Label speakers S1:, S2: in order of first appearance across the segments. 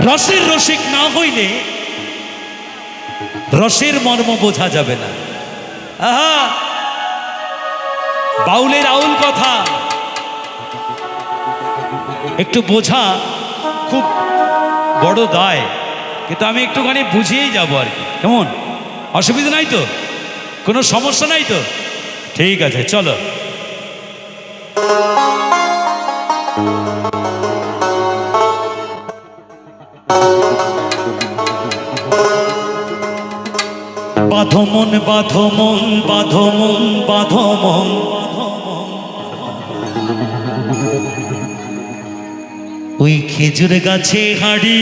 S1: রসের রসিক না হইলে রসের মর্ম বোঝা যাবে না। আহা, বাউলের আউল কথা একটু বোঝা খুব বড় দায়, কিন্তু আমি একটুখানি বুঝিয়েই যাবো আর কি। কেমন? অসুবিধা নাই তো? কোনো সমস্যা নাই তো? ঠিক আছে, চলো। বাঁধো মন, বাঁধো মন, বাঁধো মন, বাঁধো মন, ওই খেজুর গাছে হাড়ি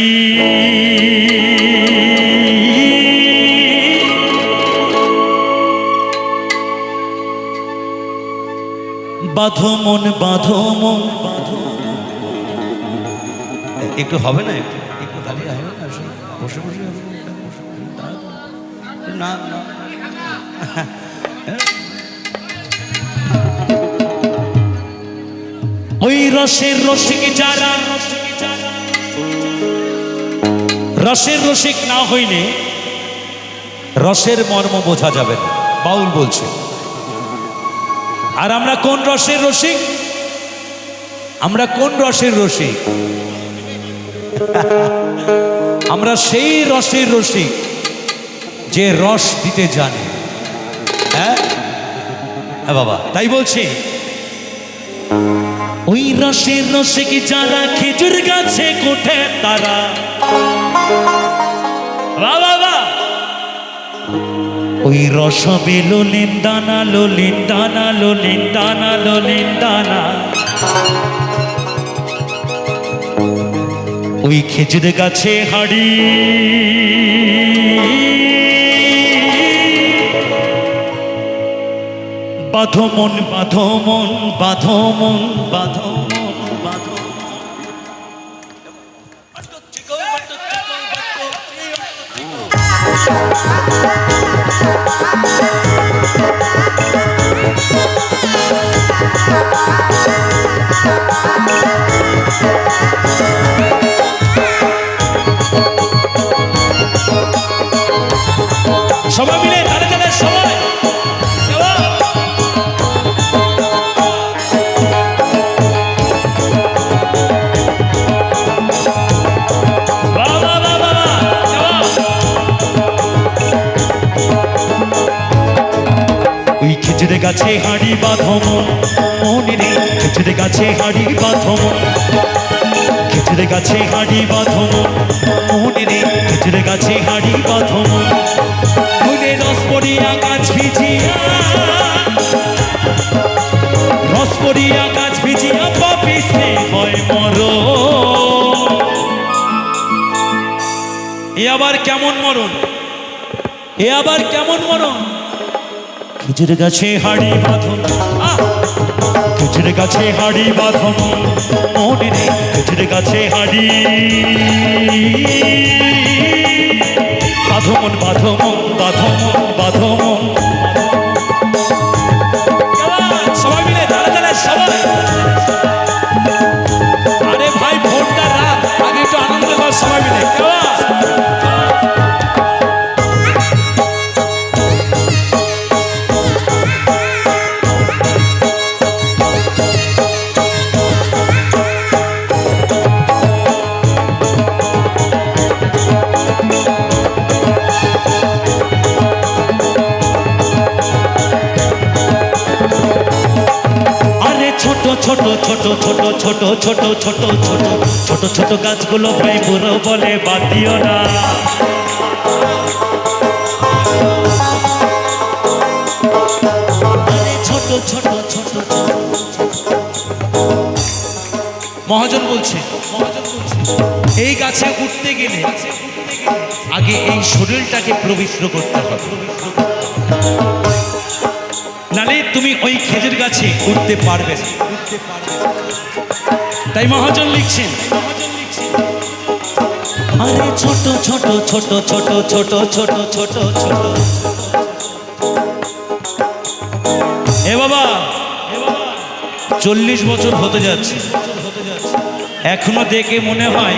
S1: বাঁধো মন, বাঁধো মন, বাঁধো। একটু হবে না? একটু একটু খালি হবে না? বসে বসে হবে না? না, ওই রসের রসিক যারা, রসের রসিক না হইলে রসের মর্ম বোঝা যাবে না, বাউল বলছে। আর আমরা কোন রসের রসিক? আমরা কোন রসের রসিক? আমরা সেই রসের রসিক যে রস দিতে জানে। হ্যাঁ বাবা, তাই বলছি। ওই রসের রসিক যারা খেজুর গাছে কোঠে তারা, বাবা ওই রসবে লোলিন দানা, লোলিন দানা, লোলিন দানা, লোলিন দানা, ওই খেজুর গাছে হাড়ি বাঁধো মন, বাঁধো মন, বাঁধো মন, বাঁধো মন, বাঁধো। সবাই মিলে তালে তালে সবাই। ওই খেজুর গাছে হাড়ি বাঁধো মন, মনে রে খেজুর গাছে হাড়ি বাঁধো মন, খেজুর গাছে হাড়ি বাঁধো মন, মনে রে খেজুর গাছে হাড়ি বাঁধো মন। ফুলে রস পড়িয়া গাছ ভিজিয়া, রস পড়িয়া গাছ ভিজিয়া পাপিসে হয় মরণ। এ আবার কেমন মরণ? এ আবার কেমন মরণ? খেজুর গাছে হাড়ি বাঁধো, খেজুর গাছে হাড়ি বাঁধো মনে রে খেজুর গাছে হাড়ি বাঁধো মন, বাঁধো মন, বাঁধো মন, বাঁধো মন। সবাই মিলে তালে তালে সবাই। আরে ভাই, ভোটটা রাত, আগে একটু আনন্দ কর সবাই মিলে। ছোট ছোট ছোট ছোট ছোট ছোট ছোট ছোট ছোট ছোট গাছগুলো ভাই বুড়ো বলে বাদ দিও না। ছোট ছোট ছোট মহাজন বলছে, এই গাছে উঠতে গেলে আগে এই শরীরটাকে পবিত্র করতে হবে, নালে তুমি ওই খেজুর গাছে উঠতে পারবে না। তাই মহাজন লিখছেন, আরে ছোট ছোট ছোট ছোট ছোট ছোট ছোট ছোট। এ বাবা, 40 বছর হতে যাচ্ছে, এখনো দেখে মনে হয়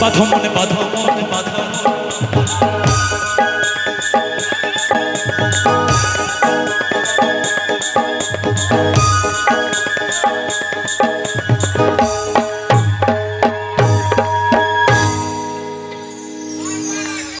S1: বাঁধো মন বাঁধো মন